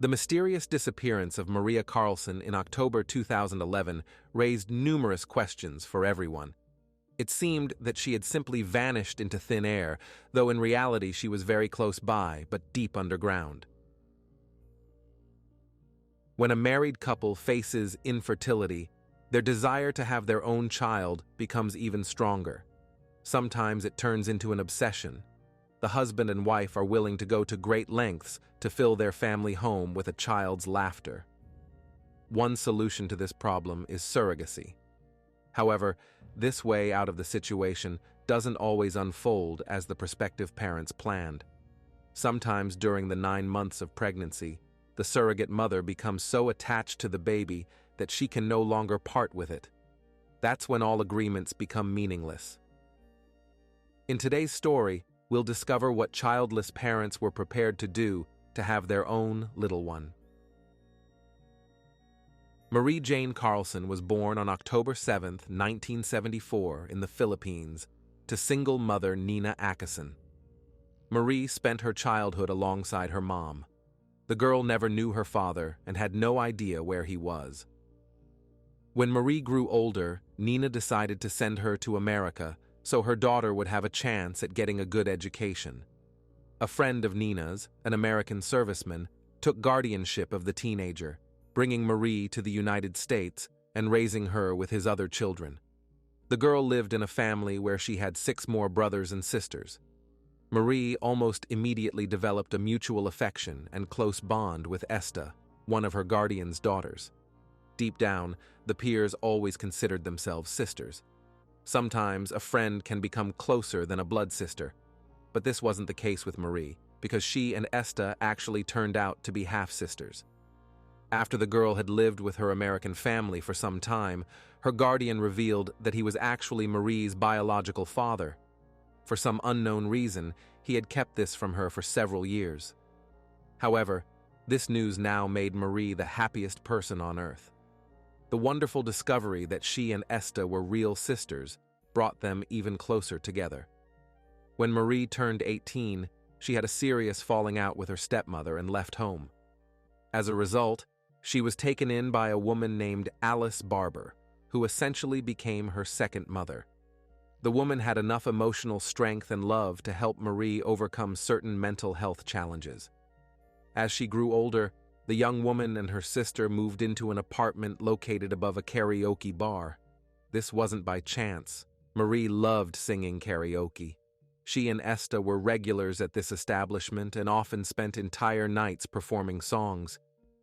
The mysterious disappearance of Marie Carlson in October 2011 raised numerous questions for everyone. It seemed that she had simply vanished into thin air, though in reality she was very close by, but deep underground. When a married couple faces infertility, their desire to have their own child becomes even stronger. Sometimes it turns into an obsession. The husband and wife are willing to go to great lengths to fill their family home with a child's laughter. One solution to this problem is surrogacy. However, this way out of the situation doesn't always unfold as the prospective parents planned. Sometimes during the 9 months of pregnancy, the surrogate mother becomes so attached to the baby that she can no longer part with it. That's when all agreements become meaningless. In today's story, we'll discover what childless parents were prepared to do to have their own little one. Marie Jane Carlson was born on October 7, 1974, in the Philippines, to single mother Nina Ackerson. Marie spent her childhood alongside her mom. The girl never knew her father and had no idea where he was. When Marie grew older, Nina decided to send her to America so her daughter would have a chance at getting a good education. A friend of Nina's, an American serviceman, took guardianship of the teenager, bringing Marie to the United States and raising her with his other children. The girl lived in a family where she had 6 more brothers and sisters. Marie almost immediately developed a mutual affection and close bond with Esta, one of her guardian's daughters. Deep down, the peers always considered themselves sisters. Sometimes a friend can become closer than a blood sister, but this wasn't the case with Marie, because she and Esta actually turned out to be half-sisters. After the girl had lived with her American family for some time, her guardian revealed that he was actually Marie's biological father. For some unknown reason, he had kept this from her for several years. However, this news now made Marie the happiest person on earth. The wonderful discovery that she and Esta were real sisters brought them even closer together. When Marie turned 18, she had a serious falling out with her stepmother and left home. As a result, she was taken in by a woman named Alice Barber, who essentially became her second mother. The woman had enough emotional strength and love to help Marie overcome certain mental health challenges. As she grew older, the young woman and her sister moved into an apartment located above a karaoke bar. This wasn't by chance. Marie loved singing karaoke. She and Esta were regulars at this establishment and often spent entire nights performing songs.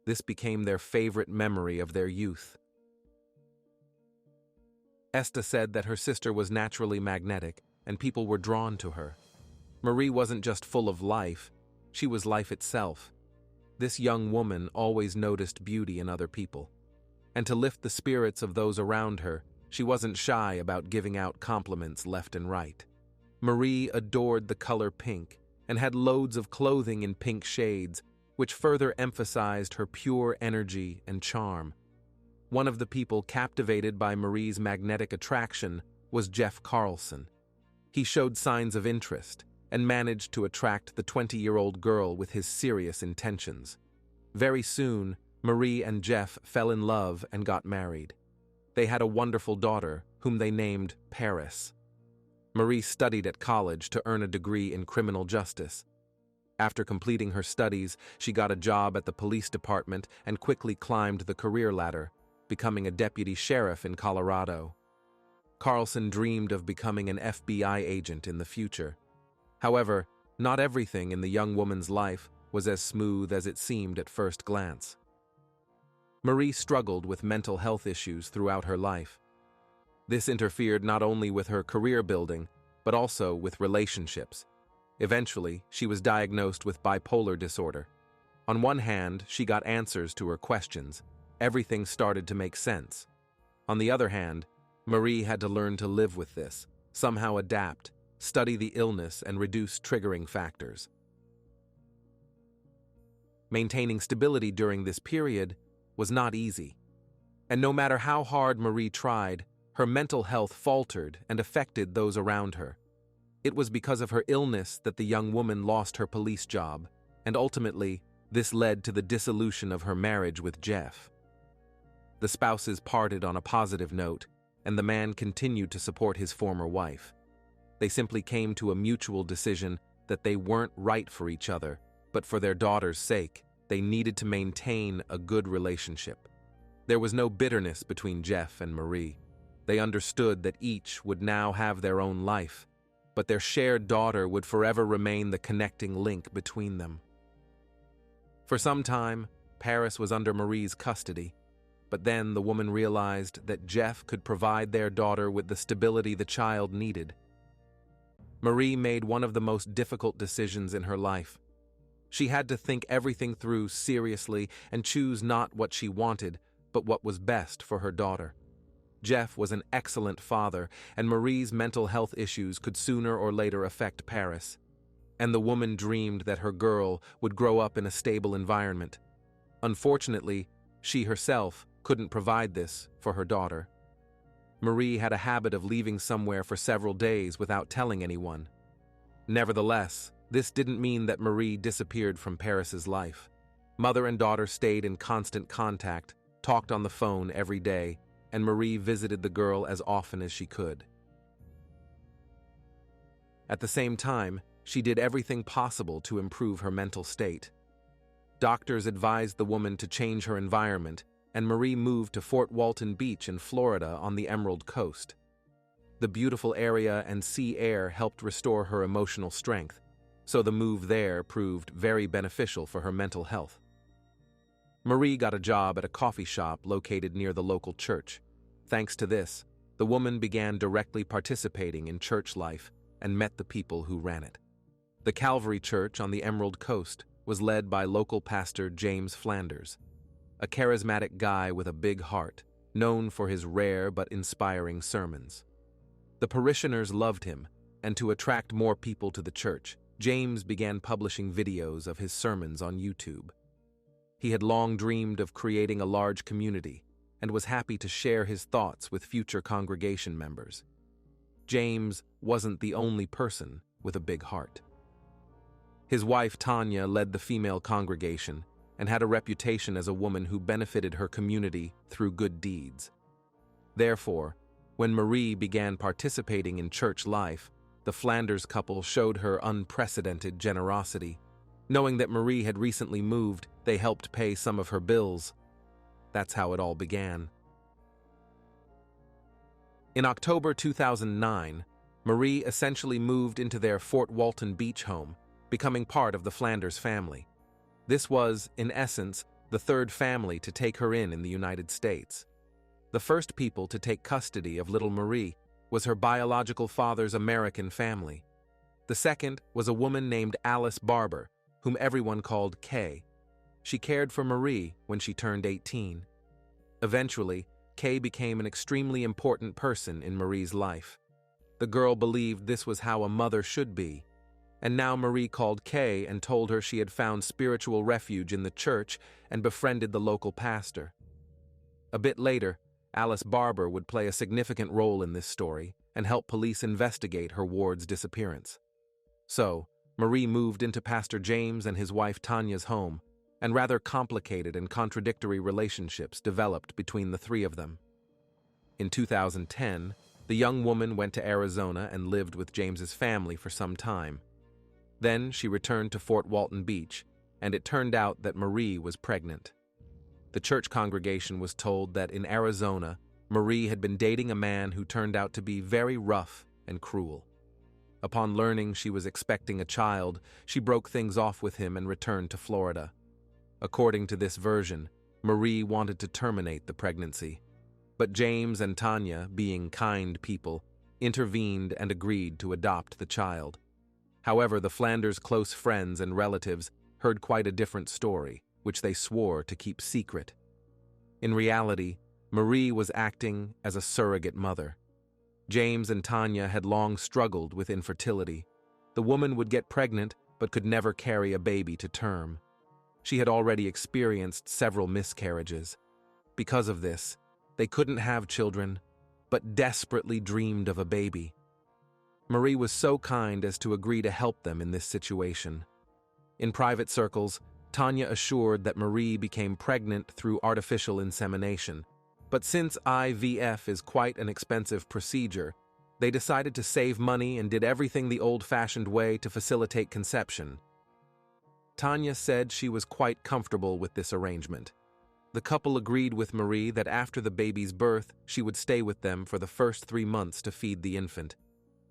This became their favorite memory of their youth. Esta said that her sister was naturally magnetic, and people were drawn to her. Marie wasn't just full of life, she was life itself. This young woman always noticed beauty in other people. And to lift the spirits of those around her, she wasn't shy about giving out compliments left and right. Marie adored the color pink, and had loads of clothing in pink shades, which further emphasized her pure energy and charm. One of the people captivated by Marie's magnetic attraction was Jeff Carlson. He showed signs of interest and managed to attract the 20-year-old girl with his serious intentions. Very soon, Marie and Jeff fell in love and got married. They had a wonderful daughter, whom they named Paris. Marie studied at college to earn a degree in criminal justice. After completing her studies, she got a job at the police department and quickly climbed the career ladder, becoming a deputy sheriff in Colorado. Carlson dreamed of becoming an FBI agent in the future. However, not everything in the young woman's life was as smooth as it seemed at first glance. Marie struggled with mental health issues throughout her life. This interfered not only with her career building, but also with relationships. Eventually, she was diagnosed with bipolar disorder. On one hand, she got answers to her questions. Everything started to make sense. On the other hand, Marie had to learn to live with this, somehow adapt, study the illness, and reduce triggering factors. Maintaining stability during this period was not easy. And no matter how hard Marie tried, her mental health faltered and affected those around her. It was because of her illness that the young woman lost her police job, and ultimately, This led to the dissolution of her marriage with Jeff. The spouses parted on a positive note, and the man continued to support his former wife. They simply came to a mutual decision that they weren't right for each other, but for their daughter's sake, they needed to maintain a good relationship. There was no bitterness between Jeff and Marie. They understood that each would now have their own life, but their shared daughter would forever remain the connecting link between them. For some time, Paris was under Marie's custody, but then the woman realized that Jeff could provide their daughter with the stability the child needed. Marie made one of the most difficult decisions in her life. She had to think everything through seriously and choose not what she wanted, but what was best for her daughter. Jeff was an excellent father, and Marie's mental health issues could sooner or later affect Paris. And the woman dreamed that her girl would grow up in a stable environment. Unfortunately, she herself couldn't provide this for her daughter. Marie had a habit of leaving somewhere for several days without telling anyone. Nevertheless, this didn't mean that Marie disappeared from Paris's life. Mother and daughter stayed in constant contact, talked on the phone every day, and Marie visited the girl as often as she could. At the same time, she did everything possible to improve her mental state. Doctors advised the woman to change her environment, and Marie moved to Fort Walton Beach in Florida on the Emerald Coast. The beautiful area and sea air helped restore her emotional strength, so the move there proved very beneficial for her mental health. Marie got a job at a coffee shop located near the local church. Thanks to this, the woman began directly participating in church life and met the people who ran it. The Calvary Church on the Emerald Coast was led by local pastor James Flanders, a charismatic guy with a big heart, known for his rare but inspiring sermons. The parishioners loved him, and to attract more people to the church, James began publishing videos of his sermons on YouTube. He had long dreamed of creating a large community and was happy to share his thoughts with future congregation members. James wasn't the only person with a big heart. His wife Tanya led the female congregation and had a reputation as a woman who benefited her community through good deeds. Therefore, when Marie began participating in church life, the Flanders couple showed her unprecedented generosity. Knowing that Marie had recently moved, they helped pay some of her bills. That's how it all began. In October 2009, Marie essentially moved into their Fort Walton Beach home, becoming part of the Flanders family. This was, in essence, the third family to take her in the United States. The first people to take custody of little Marie was her biological father's American family. The second was a woman named Alice Barber, whom everyone called Kay. She cared for Marie when she turned 18. Eventually, Kay became an extremely important person in Marie's life. The girl believed this was how a mother should be, and now Marie called Kay and told her she had found spiritual refuge in the church and befriended the local pastor. A bit later, Alice Barber would play a significant role in this story and help police investigate her ward's disappearance. So, Marie moved into Pastor James and his wife Tanya's home, and rather complicated and contradictory relationships developed between the three of them. In 2010, the young woman went to Arizona and lived with James's family for some time. Then she returned to Fort Walton Beach, and it turned out that Marie was pregnant. The church congregation was told that in Arizona, Marie had been dating a man who turned out to be very rough and cruel. Upon learning she was expecting a child, she broke things off with him and returned to Florida. According to this version, Marie wanted to terminate the pregnancy, but James and Tanya, being kind people, intervened and agreed to adopt the child. However, the Flanders' close friends and relatives heard quite a different story, which they swore to keep secret. In reality, Marie was acting as a surrogate mother. James and Tanya had long struggled with infertility. The woman would get pregnant but could never carry a baby to term. She had already experienced several miscarriages. Because of this, they couldn't have children, but desperately dreamed of a baby. Marie was so kind as to agree to help them in this situation. In private circles, Tanya assured that Marie became pregnant through artificial insemination. But since IVF is quite an expensive procedure, they decided to save money and did everything the old-fashioned way to facilitate conception. Tanya said she was quite comfortable with this arrangement. The couple agreed with Marie that after the baby's birth, she would stay with them for the first 3 months to feed the infant.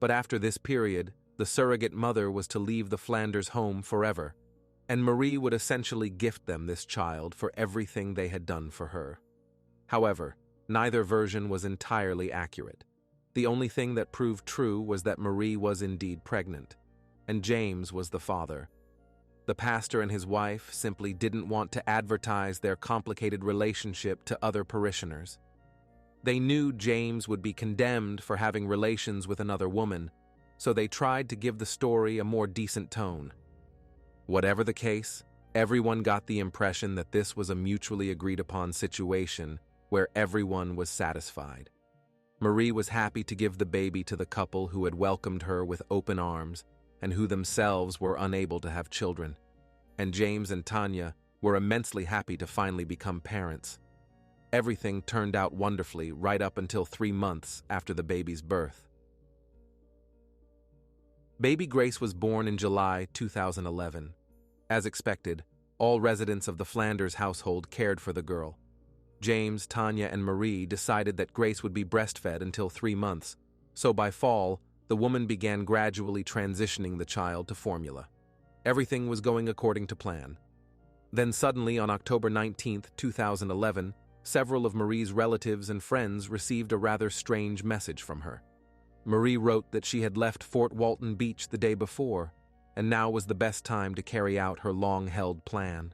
But after this period, the surrogate mother was to leave the Flanders home forever, and Marie would essentially gift them this child for everything they had done for her. However, neither version was entirely accurate. The only thing that proved true was that Marie was indeed pregnant, and James was the father. The pastor and his wife simply didn't want to advertise their complicated relationship to other parishioners. They knew James would be condemned for having relations with another woman, so they tried to give the story a more decent tone. Whatever the case, everyone got the impression that this was a mutually agreed-upon situation where everyone was satisfied. Marie was happy to give the baby to the couple who had welcomed her with open arms and who themselves were unable to have children. And James and Tanya were immensely happy to finally become parents. Everything turned out wonderfully right up until 3 months after the baby's birth. Baby Grace was born in July 2011. As expected, all residents of the Flanders household cared for the girl. James, Tanya, and Marie decided that Grace would be breastfed until 3 months, so by fall, the woman began gradually transitioning the child to formula. Everything was going according to plan. Then suddenly, on October 19, 2011, several of Marie's relatives and friends received a rather strange message from her. Marie wrote that she had left Fort Walton Beach the day before, and now was the best time to carry out her long-held plan.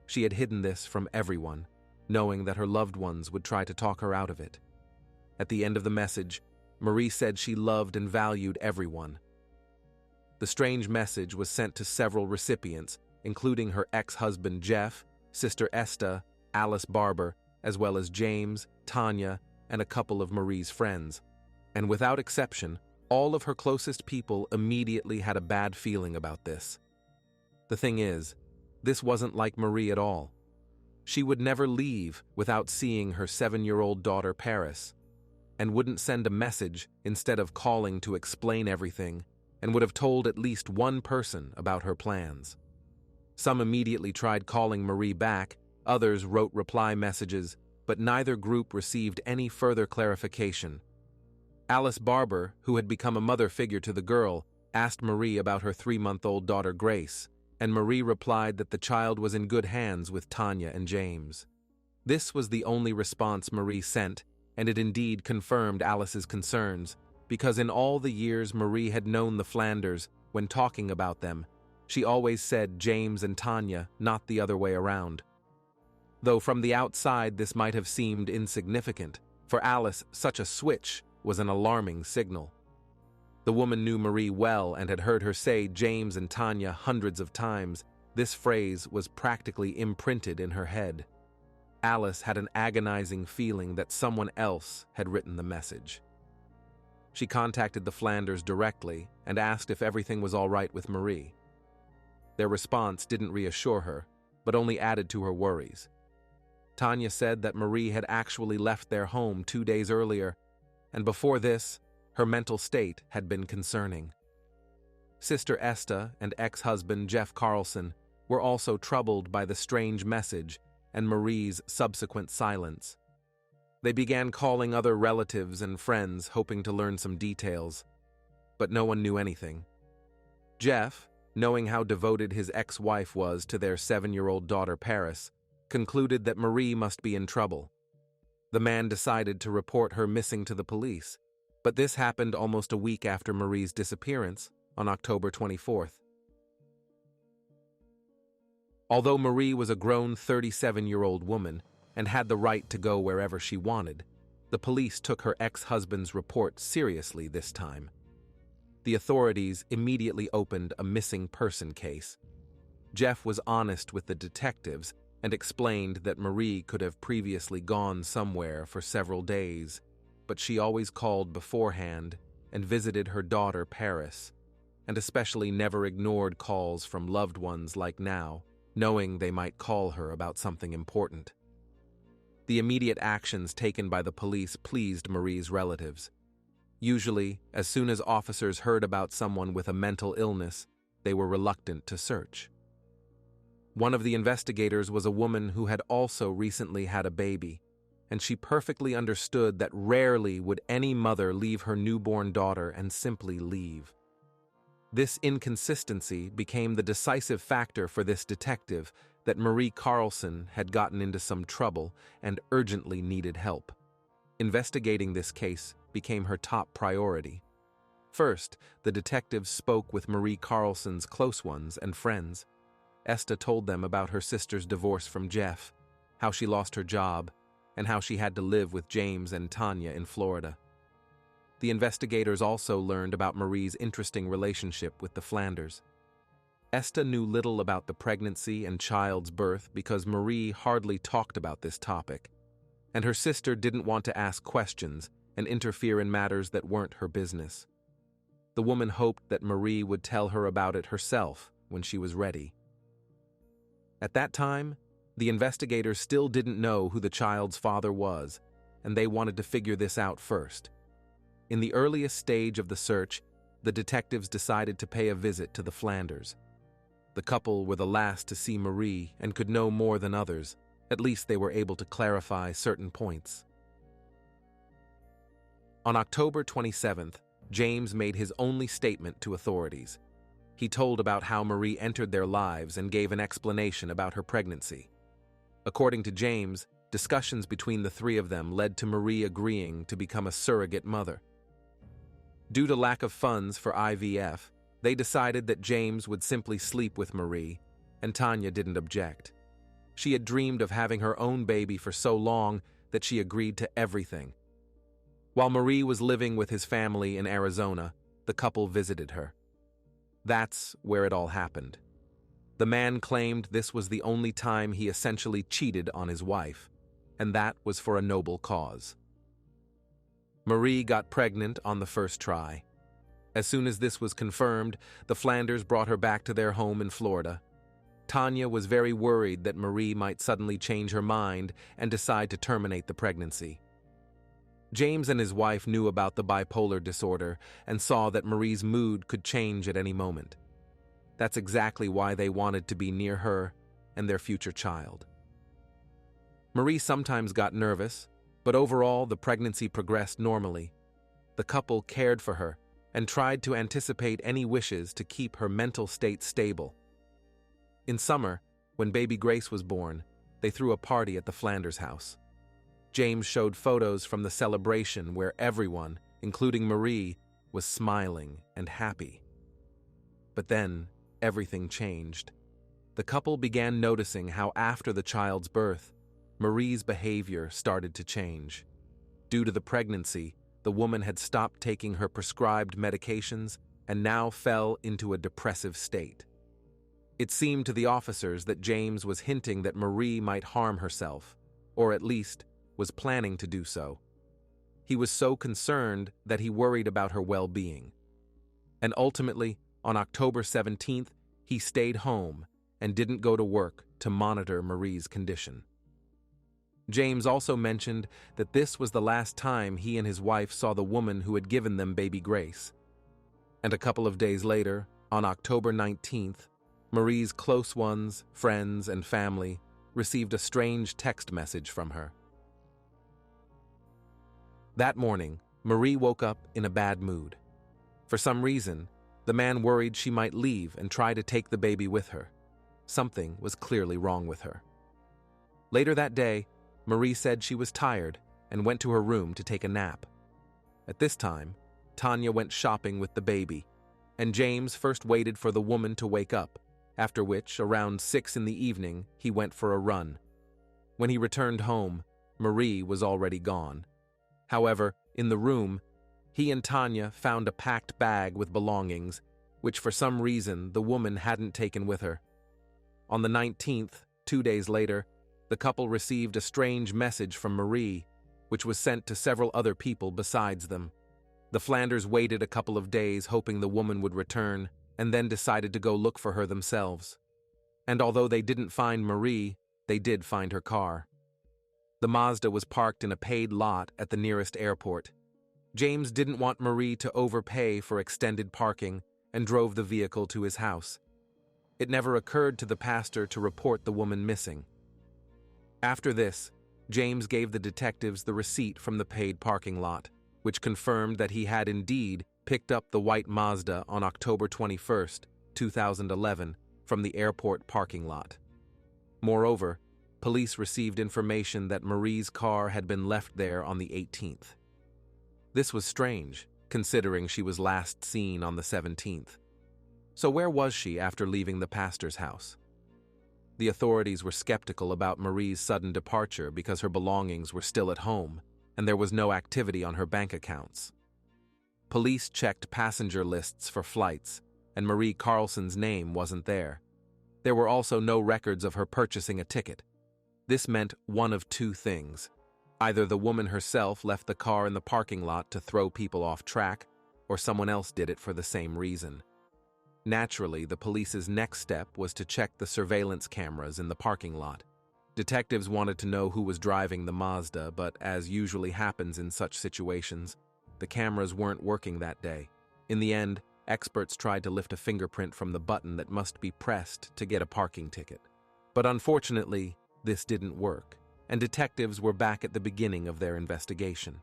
She had hidden this from everyone, knowing that her loved ones would try to talk her out of it. At the end of the message, Marie said she loved and valued everyone. The strange message was sent to several recipients, including her ex-husband Jeff, sister Esther, Alice Barber, as well as James, Tanya, and a couple of Marie's friends. And without exception, all of her closest people immediately had a bad feeling about this. The thing is, this wasn't like Marie at all. She would never leave without seeing her 7-year-old daughter Paris, and wouldn't send a message instead of calling to explain everything, and would have told at least one person about her plans. Some immediately tried calling Marie back, others wrote reply messages, but neither group received any further clarification. Alice Barber, who had become a mother figure to the girl, asked Marie about her 3-month-old daughter Grace, and Marie replied that the child was in good hands with Tanya and James. This was the only response Marie sent, and it indeed confirmed Alice's concerns, because in all the years Marie had known the Flanders, when talking about them, she always said James and Tanya, not the other way around. Though from the outside this might have seemed insignificant, for Alice such a switch was an alarming signal. The woman knew Marie well and had heard her say James and Tanya hundreds of times. This phrase was practically imprinted in her head. Alice had an agonizing feeling that someone else had written the message. She contacted the Flanders directly and asked if everything was all right with Marie. Their response didn't reassure her, but only added to her worries. Tanya said that Marie had actually left their home 2 days earlier, and before this, her mental state had been concerning. Sister Esther and ex-husband Jeff Carlson were also troubled by the strange message and Marie's subsequent silence. They began calling other relatives and friends, hoping to learn some details, but no one knew anything. Jeff, knowing how devoted his ex-wife was to their 7-year-old daughter Paris, concluded that Marie must be in trouble. The man decided to report her missing to the police, but this happened almost a week after Marie's disappearance, on October 24th. Although Marie was a grown 37-year-old woman and had the right to go wherever she wanted, the police took her ex-husband's report seriously this time. The authorities immediately opened a missing person case. Jeff was honest with the detectives and explained that Marie could have previously gone somewhere for several days, but she always called beforehand and visited her daughter Paris, and especially never ignored calls from loved ones like now, knowing they might call her about something important. The immediate actions taken by the police pleased Marie's relatives. Usually, as soon as officers heard about someone with a mental illness, they were reluctant to search. One of the investigators was a woman who had also recently had a baby, and she perfectly understood that rarely would any mother leave her newborn daughter and simply leave. This inconsistency became the decisive factor for this detective that Marie Carlson had gotten into some trouble and urgently needed help. Investigating this case became her top priority. First, the detective spoke with Marie Carlson's close ones and friends. Esta told them about her sister's divorce from Jeff, how she lost her job, and how she had to live with James and Tanya in Florida. The investigators also learned about Marie's interesting relationship with the Flanders. Esta knew little about the pregnancy and child's birth because Marie hardly talked about this topic, and her sister didn't want to ask questions and interfere in matters that weren't her business. The woman hoped that Marie would tell her about it herself when she was ready. At that time, the investigators still didn't know who the child's father was, and they wanted to figure this out first. In the earliest stage of the search, the detectives decided to pay a visit to the Flanders. The couple were the last to see Marie and could know more than others. At least they were able to clarify certain points. On October 27th, James made his only statement to authorities. He told about how Marie entered their lives and gave an explanation about her pregnancy. According to James, discussions between the three of them led to Marie agreeing to become a surrogate mother. Due to lack of funds for IVF, they decided that James would simply sleep with Marie, and Tanya didn't object. She had dreamed of having her own baby for so long that she agreed to everything. While Marie was living with his family in Arizona, the couple visited her. That's where it all happened. The man claimed this was the only time he essentially cheated on his wife, and that was for a noble cause. Marie got pregnant on the first try. As soon as this was confirmed, the Flanders brought her back to their home in Florida. Tanya was very worried that Marie might suddenly change her mind and decide to terminate the pregnancy. James and his wife knew about the bipolar disorder and saw that Marie's mood could change at any moment. That's exactly why they wanted to be near her and their future child. Marie sometimes got nervous, but overall the pregnancy progressed normally. The couple cared for her and tried to anticipate any wishes to keep her mental state stable. In summer, when baby Grace was born, they threw a party at the Flanders house. James showed photos from the celebration where everyone, including Marie, was smiling and happy. But then, everything changed. The couple began noticing how after the child's birth, Marie's behavior started to change. Due to the pregnancy, the woman had stopped taking her prescribed medications and now fell into a depressive state. It seemed to the officers that James was hinting that Marie might harm herself, or at least was planning to do so. He was so concerned that he worried about her well-being. And ultimately, on October 17th, he stayed home and didn't go to work to monitor Marie's condition. James also mentioned that this was the last time he and his wife saw the woman who had given them baby Grace. And a couple of days later, on October 19th, Marie's close ones, friends, and family received a strange text message from her. That morning, Marie woke up in a bad mood. For some reason, the man worried she might leave and try to take the baby with her. Something was clearly wrong with her. Later that day, Marie said she was tired and went to her room to take a nap. At this time, Tanya went shopping with the baby, and James first waited for the woman to wake up, after which, around 6 in the evening, he went for a run. When he returned home, Marie was already gone. However, in the room, he and Tanya found a packed bag with belongings, which for some reason the woman hadn't taken with her. On the 19th, 2 days later, the couple received a strange message from Marie, which was sent to several other people besides them. The Flanders waited a couple of days hoping the woman would return, and then decided to go look for her themselves. And although they didn't find Marie, they did find her car. The Mazda was parked in a paid lot at the nearest airport. James didn't want Marie to overpay for extended parking and drove the vehicle to his house. It never occurred to the pastor to report the woman missing. After this, James gave the detectives the receipt from the paid parking lot, which confirmed that he had indeed picked up the white Mazda on October 21st, 2011, from the airport parking lot. Moreover, police received information that Marie's car had been left there on the 18th. This was strange, considering she was last seen on the 17th. So where was she after leaving the pastor's house? The authorities were skeptical about Marie's sudden departure because her belongings were still at home, and there was no activity on her bank accounts. Police checked passenger lists for flights, and Marie Carlson's name wasn't there. There were also no records of her purchasing a ticket. This meant one of two things. Either the woman herself left the car in the parking lot to throw people off track, or someone else did it for the same reason. Naturally, the police's next step was to check the surveillance cameras in the parking lot. Detectives wanted to know who was driving the Mazda, but as usually happens in such situations, the cameras weren't working that day. In the end, experts tried to lift a fingerprint from the button that must be pressed to get a parking ticket. But unfortunately, this didn't work, and detectives were back at the beginning of their investigation.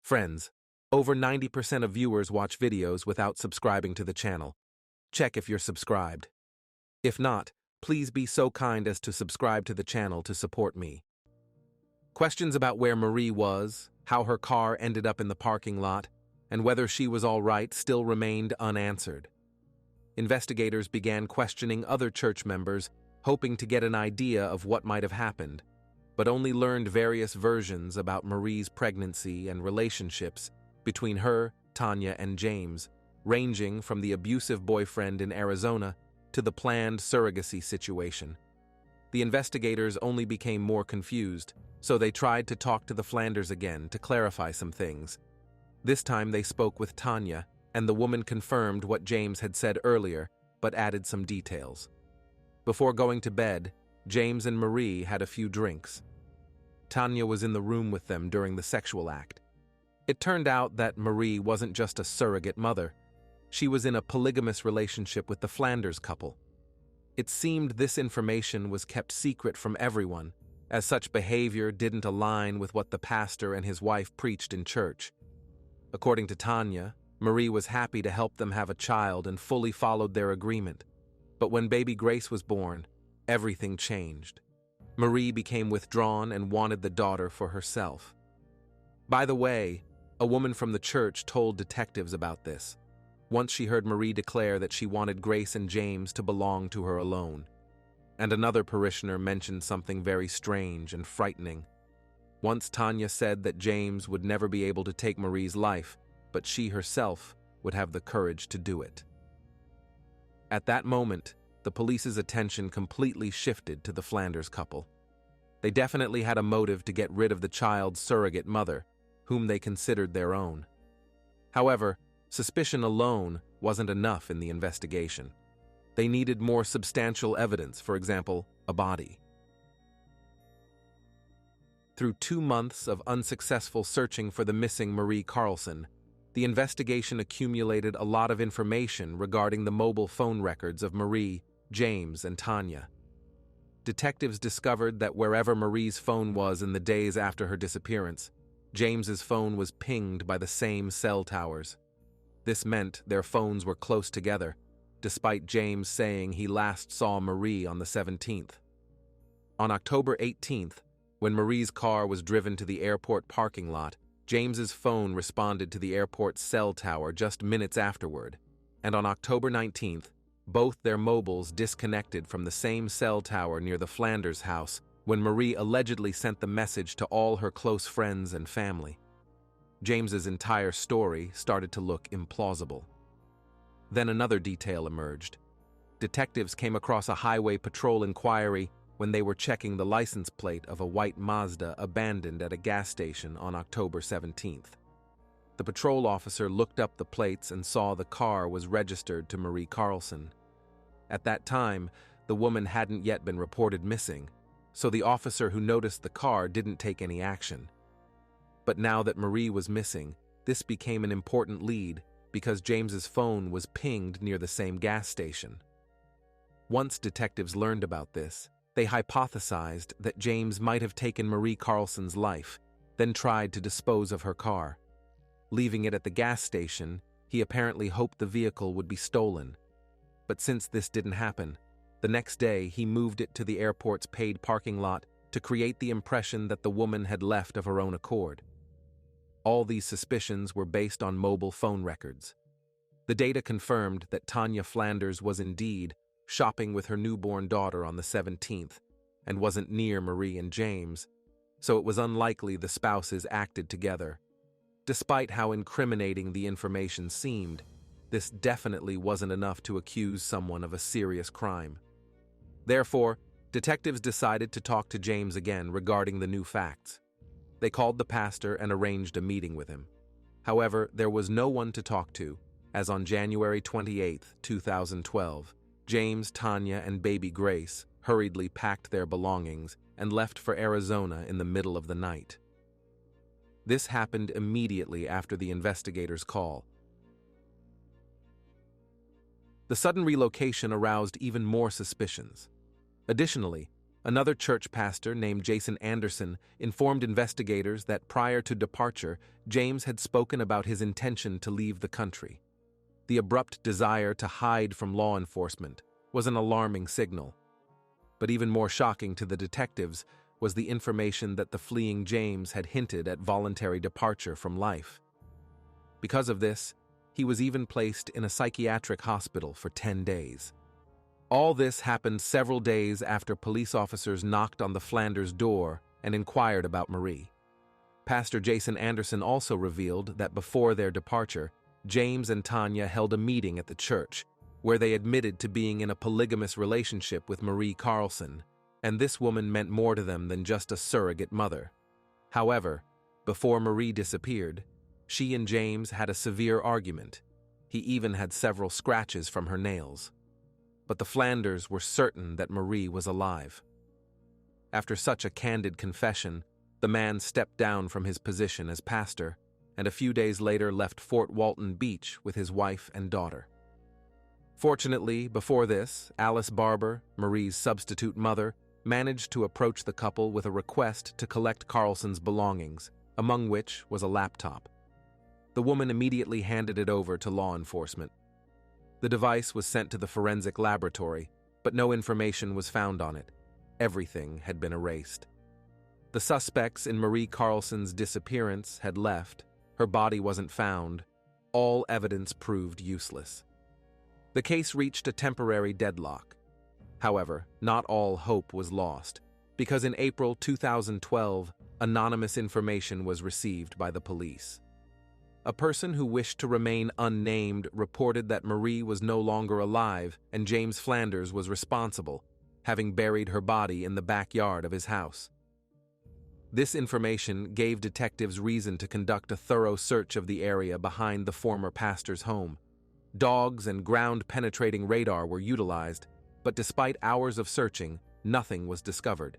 Friends, over 90% of viewers watch videos without subscribing to the channel. Check if you're subscribed. If not, please be so kind as to subscribe to the channel to support me. Questions about where Marie was, how her car ended up in the parking lot, and whether she was all right still remained unanswered. Investigators began questioning other church members, hoping to get an idea of what might have happened, but only learned various versions about Marie's pregnancy and relationships between her, Tanya, and James, ranging from the abusive boyfriend in Arizona to the planned surrogacy situation. The investigators only became more confused, so they tried to talk to the Flanders again to clarify some things. This time they spoke with Tanya, and the woman confirmed what James had said earlier, but added some details. Before going to bed, James and Marie had a few drinks. Tanya was in the room with them during the sexual act. It turned out that Marie wasn't just a surrogate mother. She was in a polygamous relationship with the Flanders couple. It seemed this information was kept secret from everyone, as such behavior didn't align with what the pastor and his wife preached in church. According to Tanya, Marie was happy to help them have a child and fully followed their agreement. But when baby Grace was born, everything changed. Marie became withdrawn and wanted the daughter for herself. By the way, a woman from the church told detectives about this. Once she heard Marie declare that she wanted Grace and James to belong to her alone. And another parishioner mentioned something very strange and frightening. Once Tanya said that James would never be able to take Marie's life, but she herself would have the courage to do it. At that moment, the police's attention completely shifted to the Flanders couple. They definitely had a motive to get rid of the child's surrogate mother, whom they considered their own. However, suspicion alone wasn't enough in the investigation. They needed more substantial evidence, for example, a body. Through 2 months of unsuccessful searching for the missing Marie Carlson, the investigation accumulated a lot of information regarding the mobile phone records of Marie, James, and Tanya. Detectives discovered that wherever Marie's phone was in the days after her disappearance, James's phone was pinged by the same cell towers. This meant their phones were close together, despite James saying he last saw Marie on the 17th. On October 18th, when Marie's car was driven to the airport parking lot, James's phone responded to the airport's cell tower just minutes afterward, and on October 19th, both their mobiles disconnected from the same cell tower near the Flanders house when Marie allegedly sent the message to all her close friends and family. James's entire story started to look implausible. Then another detail emerged. Detectives came across a highway patrol inquiry when they were checking the license plate of a white Mazda abandoned at a gas station on October 17th. The patrol officer looked up the plates and saw the car was registered to Marie Carlson. At that time, the woman hadn't yet been reported missing, so the officer who noticed the car didn't take any action. But now that Marie was missing, this became an important lead because James's phone was pinged near the same gas station. Once detectives learned about this, they hypothesized that James might have taken Marie Carlson's life, then tried to dispose of her car. Leaving it at the gas station, he apparently hoped the vehicle would be stolen. But since this didn't happen, the next day he moved it to the airport's paid parking lot to create the impression that the woman had left of her own accord. All these suspicions were based on mobile phone records. The data confirmed that Tanya Flanders was indeed shopping with her newborn daughter on the 17th and wasn't near Marie and James, so it was unlikely the spouses acted together. Despite how incriminating the information seemed, this definitely wasn't enough to accuse someone of a serious crime. Therefore, detectives decided to talk to James again regarding the new facts. They called the pastor and arranged a meeting with him. However, there was no one to talk to, as on January 28, 2012, James, Tanya, and baby Grace hurriedly packed their belongings and left for Arizona in the middle of the night. This happened immediately after the investigators' call. The sudden relocation aroused even more suspicions. Additionally, another church pastor named Jason Anderson informed investigators that prior to departure, James had spoken about his intention to leave the country. The abrupt desire to hide from law enforcement was an alarming signal. But even more shocking to the detectives was the information that the fleeing James had hinted at voluntary departure from life. Because of this, he was even placed in a psychiatric hospital for 10 days. All this happened several days after police officers knocked on the Flanders' door and inquired about Marie. Pastor Jason Anderson also revealed that before their departure, James and Tanya held a meeting at the church where they admitted to being in a polygamous relationship with Marie Carlson, and this woman meant more to them than just a surrogate mother. However, before Marie disappeared, she and James had a severe argument. He even had several scratches from her nails. But the Flanders were certain that Marie was alive. After such a candid confession, the man stepped down from his position as pastor, and a few days later left Fort Walton Beach with his wife and daughter. Fortunately, before this, Alice Barber, Marie's substitute mother, managed to approach the couple with a request to collect Carlson's belongings, among which was a laptop. The woman immediately handed it over to law enforcement. The device was sent to the forensic laboratory, but no information was found on it. Everything had been erased. The suspects in Marie Carlson's disappearance had left. Her body wasn't found. All evidence proved useless. The case reached a temporary deadlock. However, not all hope was lost, because in April 2012, anonymous information was received by the police. A person who wished to remain unnamed reported that Marie was no longer alive and James Flanders was responsible, having buried her body in the backyard of his house. This information gave detectives reason to conduct a thorough search of the area behind the former pastor's home. Dogs and ground-penetrating radar were utilized, but despite hours of searching, nothing was discovered.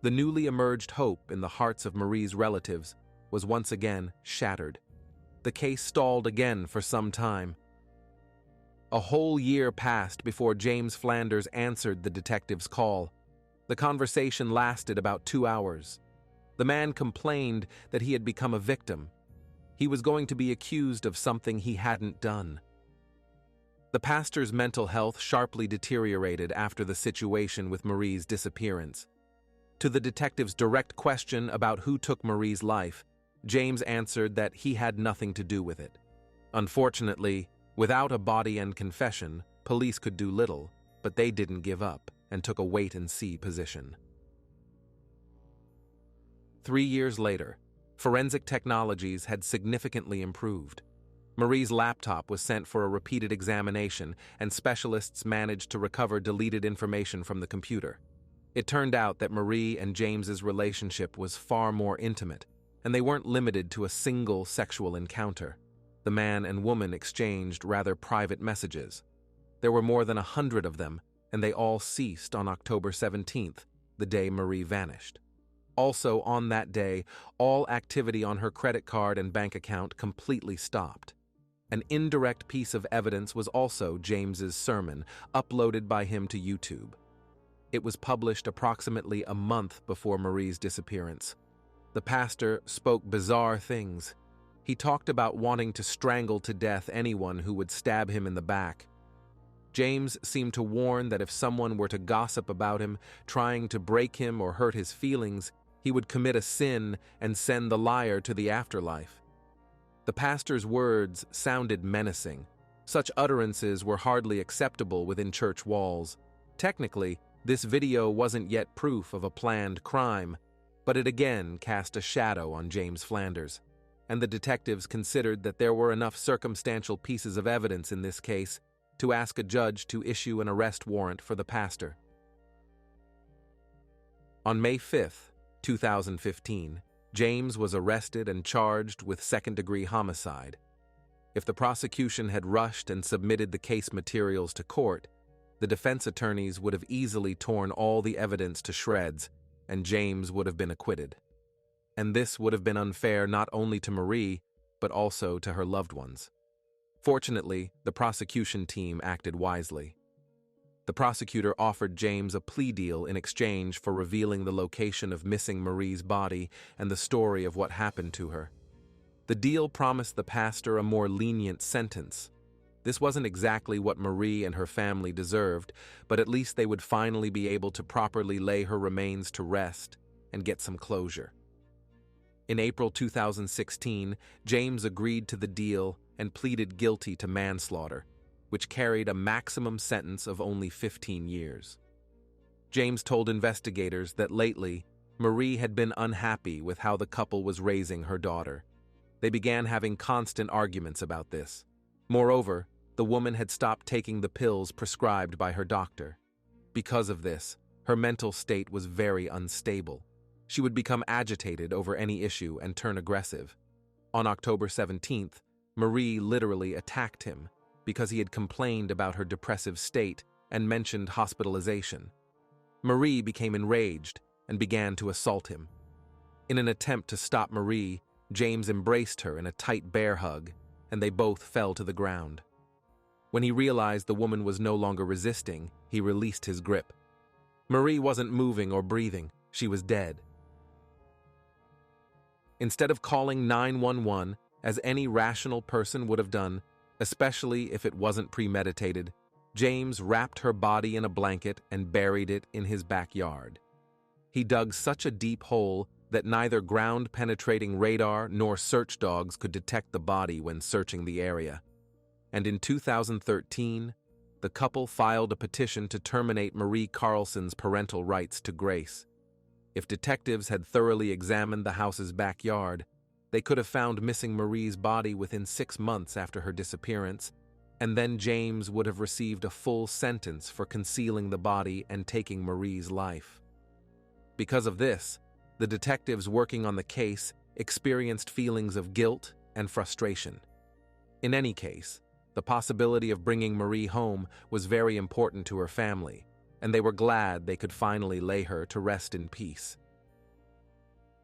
The newly emerged hope in the hearts of Marie's relatives was once again shattered. The case stalled again for some time. A whole year passed before James Flanders answered the detective's call. The conversation lasted about 2 hours. The man complained that he had become a victim. He was going to be accused of something he hadn't done. The pastor's mental health sharply deteriorated after the situation with Marie's disappearance. To the detective's direct question about who took Marie's life, James answered that he had nothing to do with it. Unfortunately, without a body and confession, police could do little, but they didn't give up and took a wait-and-see position. 3 years later, forensic technologies had significantly improved. Marie's laptop was sent for a repeated examination, and specialists managed to recover deleted information from the computer. It turned out that Marie and James's relationship was far more intimate, and they weren't limited to a single sexual encounter. The man and woman exchanged rather private messages. There were more than 100 of them, and they all ceased on October 17th, the day Marie vanished. Also, on that day, all activity on her credit card and bank account completely stopped. An indirect piece of evidence was also James's sermon, uploaded by him to YouTube. It was published approximately a month before Marie's disappearance. The pastor spoke bizarre things. He talked about wanting to strangle to death anyone who would stab him in the back. James seemed to warn that if someone were to gossip about him, trying to break him or hurt his feelings, he would commit a sin and send the liar to the afterlife. The pastor's words sounded menacing. Such utterances were hardly acceptable within church walls. Technically, this video wasn't yet proof of a planned crime, but it again cast a shadow on James Flanders, and the detectives considered that there were enough circumstantial pieces of evidence in this case to ask a judge to issue an arrest warrant for the pastor. On May 5, 2015, James was arrested and charged with second-degree homicide. If the prosecution had rushed and submitted the case materials to court, the defense attorneys would have easily torn all the evidence to shreds, and James would have been acquitted. And this would have been unfair not only to Marie, but also to her loved ones. Fortunately, the prosecution team acted wisely. The prosecutor offered James a plea deal in exchange for revealing the location of missing Marie's body and the story of what happened to her. The deal promised the pastor a more lenient sentence. This wasn't exactly what Marie and her family deserved, but at least they would finally be able to properly lay her remains to rest and get some closure. In April 2016, James agreed to the deal and pleaded guilty to manslaughter, which carried a maximum sentence of only 15 years. James told investigators that lately, Marie had been unhappy with how the couple was raising her daughter. They began having constant arguments about this. Moreover, the woman had stopped taking the pills prescribed by her doctor. Because of this, her mental state was very unstable. She would become agitated over any issue and turn aggressive. On October 17th, Marie literally attacked him because he had complained about her depressive state and mentioned hospitalization. Marie became enraged and began to assault him. In an attempt to stop Marie, James embraced her in a tight bear hug, and they both fell to the ground. When he realized the woman was no longer resisting, he released his grip. Marie wasn't moving or breathing. She was dead. Instead of calling 911, as any rational person would have done, especially if it wasn't premeditated, James wrapped her body in a blanket and buried it in his backyard. He dug such a deep hole that neither ground-penetrating radar nor search dogs could detect the body when searching the area. And in 2013, the couple filed a petition to terminate Marie Carlson's parental rights to Grace. If detectives had thoroughly examined the house's backyard, they could have found missing Marie's body within 6 months after her disappearance, and then James would have received a full sentence for concealing the body and taking Marie's life. Because of this, the detectives working on the case experienced feelings of guilt and frustration. In any case, the possibility of bringing Marie home was very important to her family, and they were glad they could finally lay her to rest in peace.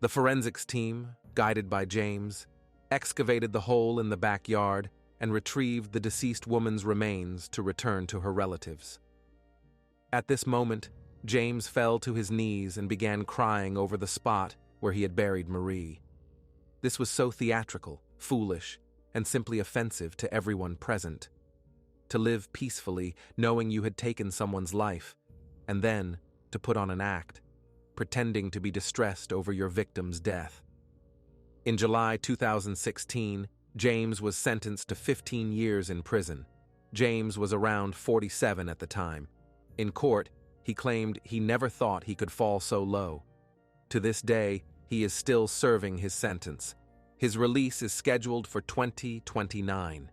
The forensics team, guided by James, excavated the hole in the backyard and retrieved the deceased woman's remains to return to her relatives. At this moment, James fell to his knees and began crying over the spot where he had buried Marie. This was so theatrical, foolish, and simply offensive to everyone present. To live peacefully, knowing you had taken someone's life, and then to put on an act, pretending to be distressed over your victim's death. In July 2016, James was sentenced to 15 years in prison. James was around 47 at the time. In court, he claimed he never thought he could fall so low. To this day, he is still serving his sentence. His release is scheduled for 2029.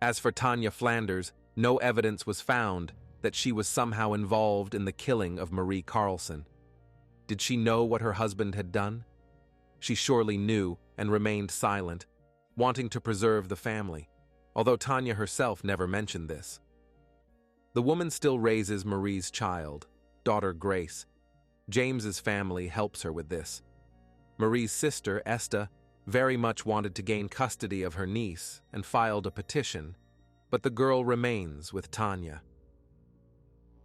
As for Tanya Flanders, no evidence was found that she was somehow involved in the killing of Marie Carlson. Did she know what her husband had done? She surely knew and remained silent, wanting to preserve the family, although Tanya herself never mentioned this. The woman still raises Marie's child, daughter Grace. James's family helps her with this. Marie's sister, Esther, very much wanted to gain custody of her niece and filed a petition, but the girl remains with Tanya.